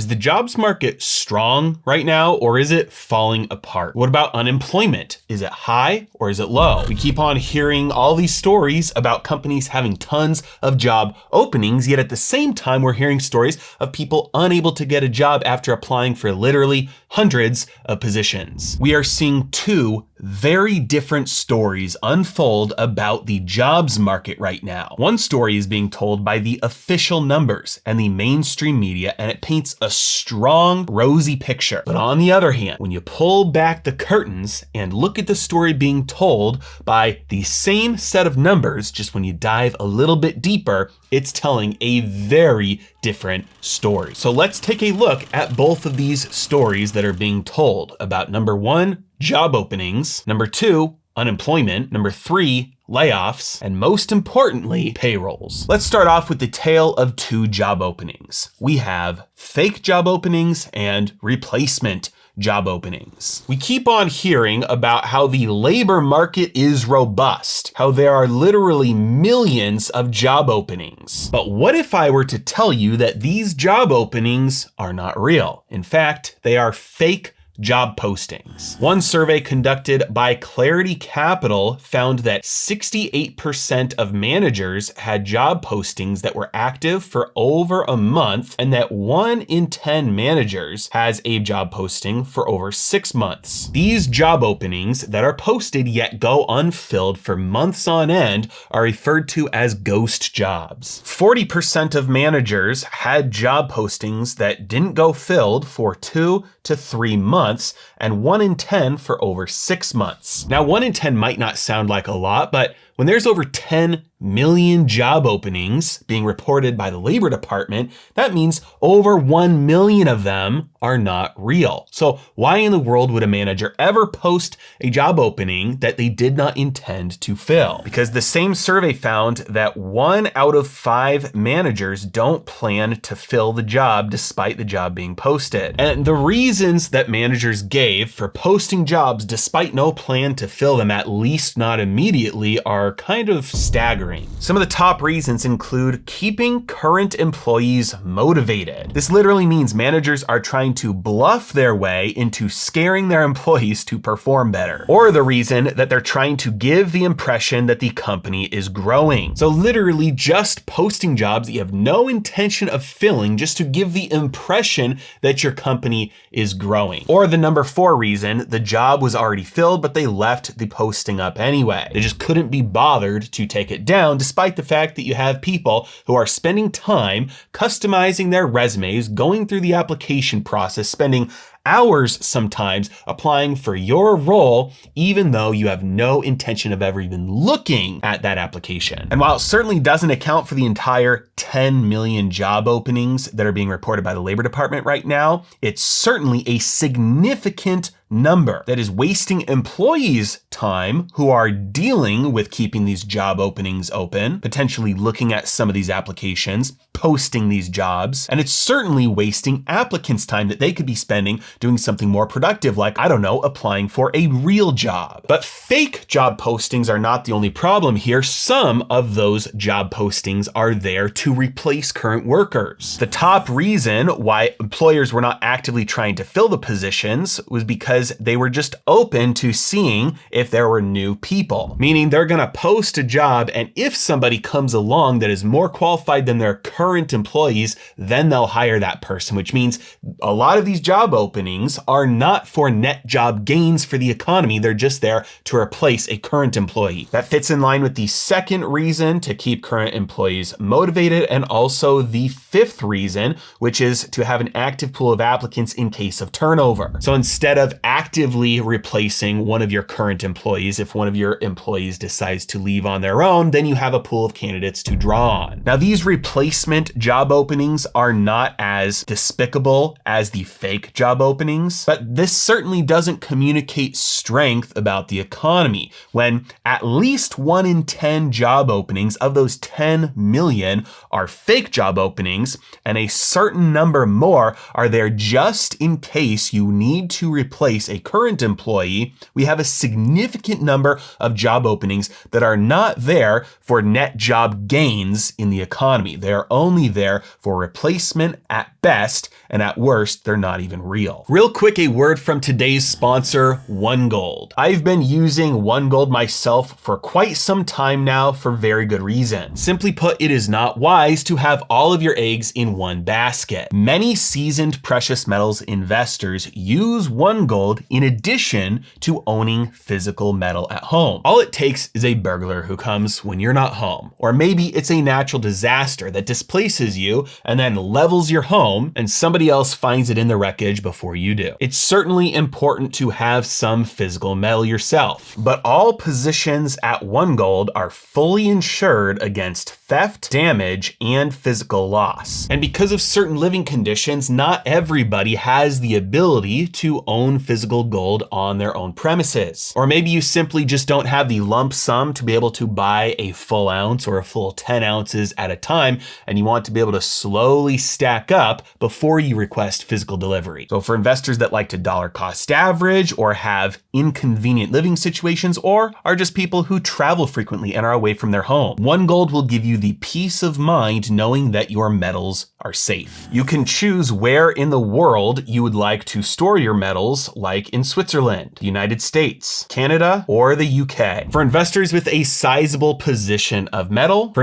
Is the jobs market strong right now, or is it falling apart? What about unemployment? Is it high or is it low? We keep on hearing all these stories about companies having tons of job openings, yet at the same time, we're hearing stories of people unable to get a job after applying for literally hundreds of positions. We are seeing two very different stories unfold about the jobs market right now. One story is being told by the official numbers and the mainstream media, and it paints a strong, rosy picture. But on the other hand, when you pull back the curtains and look at the story being told by the same set of numbers, just when you dive a little bit deeper, it's telling a very different story. So let's take a look at both of these stories that are being told about number one, job openings, number two, unemployment, number three, layoffs, and most importantly, payrolls. Let's start off with the tale of two job openings. We have fake job openings and replacement job openings. We keep on hearing about how the labor market is robust, how there are literally millions of job openings. But what if I were to tell you that these job openings are not real? In fact, they are fake job postings. One survey conducted by Clarity Capital found that 68% of managers had job postings that were active for over a month, and that 1 in 10 managers has a job posting for over 6 months. These job openings that are posted yet go unfilled for months on end are referred to as ghost jobs. 40% of managers had job postings that didn't go filled for 2 to 3 months, and 1 in 10 for over 6 months. Now, 1 in 10 might not sound like a lot, but when there's over 10 million job openings being reported by the Labor Department, that means over 1 million of them are not real. So why in the world would a manager ever post a job opening that they did not intend to fill? Because the same survey found that 1 out of 5 managers don't plan to fill the job despite the job being posted. And the reasons that managers gave for posting jobs despite no plan to fill them, at least not immediately, are kind of staggering. Some of the top reasons include keeping current employees motivated. This literally means managers are trying to bluff their way into scaring their employees to perform better. Or the reason that they're trying to give the impression that the company is growing. So literally just posting jobs that you have no intention of filling just to give the impression that your company is growing. Or the number 4 reason, the job was already filled, but they left the posting up anyway. They just couldn't be bothered to take it down, despite the fact that you have people who are spending time customizing their resumes, going through the application process, spending hours sometimes applying for your role, even though you have no intention of ever even looking at that application. And while it certainly doesn't account for the entire 10 million job openings that are being reported by the Labor Department right now, it's certainly a significant number that is wasting employees' time who are dealing with keeping these job openings open, potentially looking at some of these applications, posting these jobs, and it's certainly wasting applicants' time that they could be spending doing something more productive, like, I don't know, applying for a real job. But fake job postings are not the only problem here. Some of those job postings are there to replace current workers. The top reason why employers were not actively trying to fill the positions was because they were just open to seeing if there were new people, meaning they're going to post a job, and if somebody comes along that is more qualified than their current employees, then they'll hire that person, which means a lot of these job openings are not for net job gains for the economy. They're just there to replace a current employee. That fits in line with the second reason to keep current employees motivated, and also the 5th reason, which is to have an active pool of applicants in case of turnover. So instead of actively replacing one of your current employees, if one of your employees decides to leave on their own, then you have a pool of candidates to draw on. Now, these replacement job openings are not as despicable as the fake job openings, but this certainly doesn't communicate strength about the economy when at least 1 in 10 job openings of those 10 million are fake job openings, and a certain number more are there just in case you need to replace a current employee. We have a significant number of job openings that are not there for net job gains in the economy. They're only there for replacement at best, and at worst, they're not even real. Real quick, a word from today's sponsor, OneGold. I've been using OneGold myself for quite some time now for very good reason. Simply put, it is not wise to have all of your eggs in one basket. Many seasoned precious metals investors use OneGold in addition to owning physical metal at home. All it takes is a burglar who comes when you're not home, or maybe it's a natural disaster that displaces you and then levels your home, and somebody else finds it in the wreckage before you do. It's certainly important to have some physical metal yourself, but all positions at OneGold are fully insured against theft, damage, and physical loss. And because of certain living conditions, not everybody has the ability to own physical gold on their own premises. Or maybe you simply just don't have the lump sum to be able to buy a full ounce or a full 10 ounces at a time, and you want to be able to slowly stack up before you request physical delivery. So for investors that like to dollar cost average or have inconvenient living situations, or are just people who travel frequently and are away from their home, OneGold will give you the peace of mind knowing that your metals are safe. You can choose where in the world you would like to store your metals, like in Switzerland, the United States, Canada, or the UK. For investors with a sizable position of metal,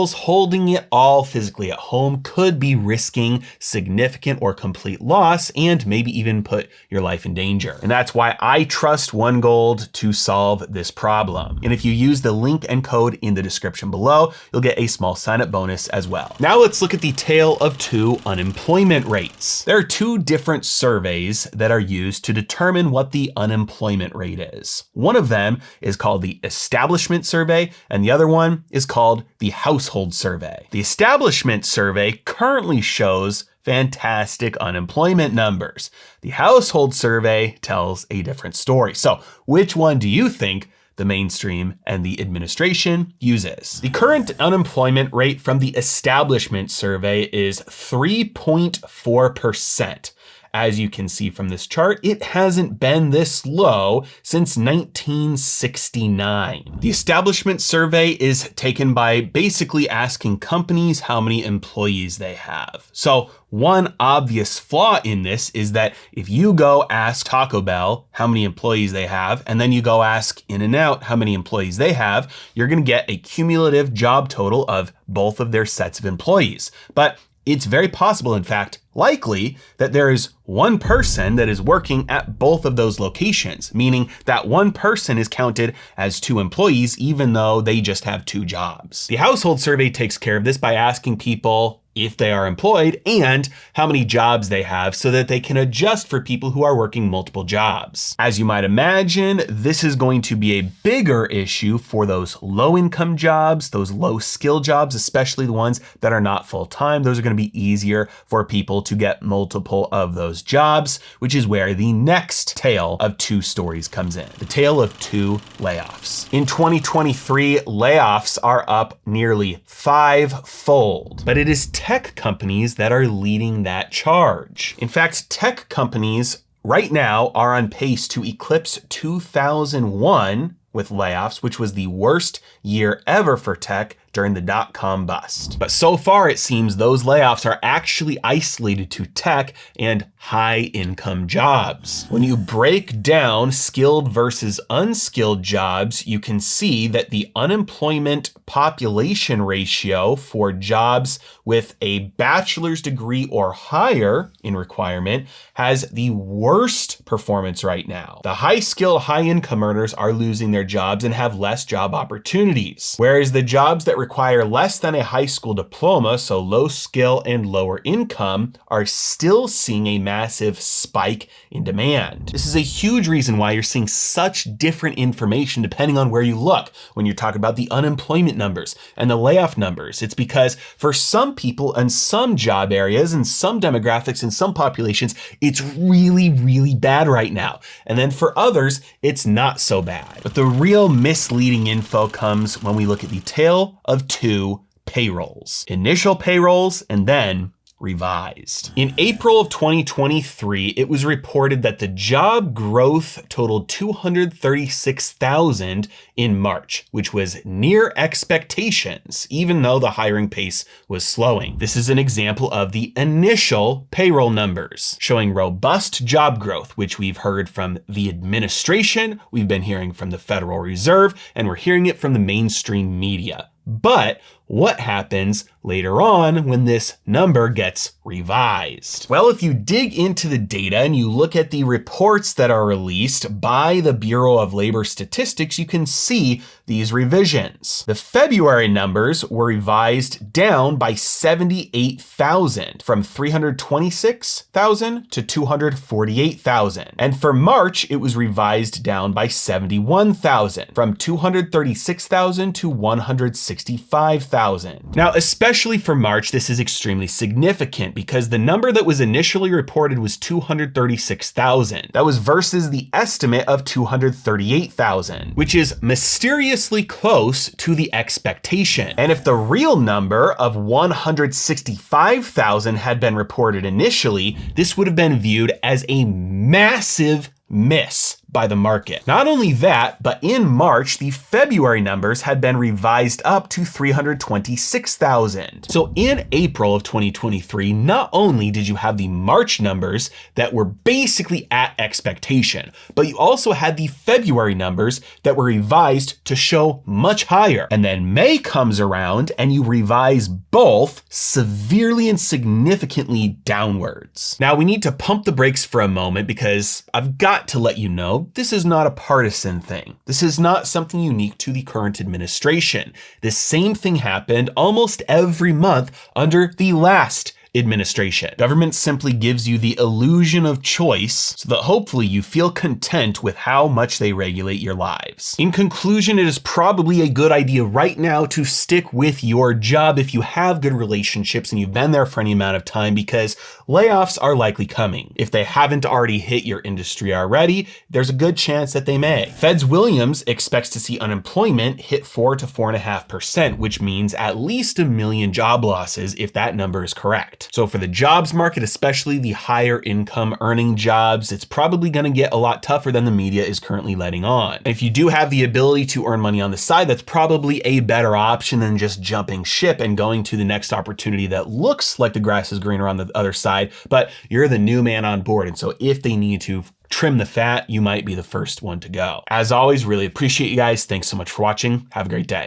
holding it all physically at home could be risking significant or complete loss and maybe even put your life in danger. And that's why I trust OneGold to solve this problem. And if you use the link and code in the description below, you'll get a small sign-up bonus as well. Now let's look at the tale of two unemployment rates. There are two different surveys that are used to determine what the unemployment rate is. One of them is called the Establishment Survey, and the other one is called the Household Survey. The Establishment Survey currently shows fantastic unemployment numbers. The Household Survey tells a different story. So which one do you think the mainstream and the administration uses? The current unemployment rate from the Establishment Survey is 3.4%. As you can see from this chart, it hasn't been this low since 1969. The Establishment Survey is taken by basically asking companies how many employees they have. So one obvious flaw in this is that if you go ask Taco Bell how many employees they have, and then you go ask In-N-Out how many employees they have, you're gonna get a cumulative job total of both of their sets of employees. But it's very possible, in fact, likely, that there is one person that is working at both of those locations, meaning that one person is counted as 2 employees, even though they just have 2 jobs. The Household Survey takes care of this by asking people if they are employed and how many jobs they have so that they can adjust for people who are working multiple jobs. As you might imagine, this is going to be a bigger issue for those low-income jobs, those low-skill jobs, especially the ones that are not full-time. Those are going to be easier for people to get multiple of those jobs, which is where the next tale of 2 stories comes in. The tale of 2 layoffs. In 2023, layoffs are up nearly 5-fold, but it is tech companies that are leading that charge. In fact, tech companies right now are on pace to eclipse 2001 with layoffs, which was the worst year ever for tech during the dot-com bust. But so far, it seems those layoffs are actually isolated to tech and high-income jobs. When you break down skilled versus unskilled jobs, you can see that the unemployment population ratio for jobs with a bachelor's degree or higher in requirement has the worst performance right now. The high-skilled, high-income earners are losing their jobs and have less job opportunities, whereas the jobs that require less than a high school diploma, so low skill and lower income, are still seeing a massive spike in demand. This is a huge reason why you're seeing such different information depending on where you look when you're talking about the unemployment numbers and the layoff numbers. It's because for some people and some job areas and some demographics and some populations, it's really, really bad right now. And then for others, it's not so bad. But the real misleading info comes when we look at the tale of two payrolls. Initial payrolls and then revised. In April of 2023, it was reported that the job growth totaled 236,000 in March, which was near expectations, even though the hiring pace was slowing. This is an example of the initial payroll numbers, showing robust job growth, which we've heard from the administration, we've been hearing from the Federal Reserve, and we're hearing it from the mainstream media. But what happens later on when this number gets revised? Well, if you dig into the data and you look at the reports that are released by the Bureau of Labor Statistics, you can see these revisions. The February numbers were revised down by 78,000 from 326,000 to 248,000. And for March, it was revised down by 71,000 from 236,000 to 165,000. Now, especially for March, this is extremely significant because the number that was initially reported was 236,000. That was versus the estimate of 238,000, which is mysteriously close to the expectation. And if the real number of 165,000 had been reported initially, this would have been viewed as a massive miss by the market. Not only that, but in March, the February numbers had been revised up to 326,000. So in April of 2023, not only did you have the March numbers that were basically at expectation, but you also had the February numbers that were revised to show much higher. And then May comes around and you revise both severely and significantly downwards. Now we need to pump the brakes for a moment because I've got to let you know this is not a partisan thing. This is not something unique to the current administration. This same thing happened almost every month under the last administration. Government simply gives you the illusion of choice so that hopefully you feel content with how much they regulate your lives. In conclusion, it is probably a good idea right now to stick with your job if you have good relationships and you've been there for any amount of time, because layoffs are likely coming. If they haven't already hit your industry already, there's a good chance that they may. Feds Williams expects to see unemployment hit 4 to 4.5%, which means at least 1 million job losses if that number is correct. So for the jobs market, especially the higher income earning jobs, it's probably going to get a lot tougher than the media is currently letting on. And if you do have the ability to earn money on the side, that's probably a better option than just jumping ship and going to the next opportunity that looks like the grass is greener on the other side, but you're the new man on board. And so if they need to trim the fat, you might be the first one to go. As always, really appreciate you guys. Thanks so much for watching. Have a great day.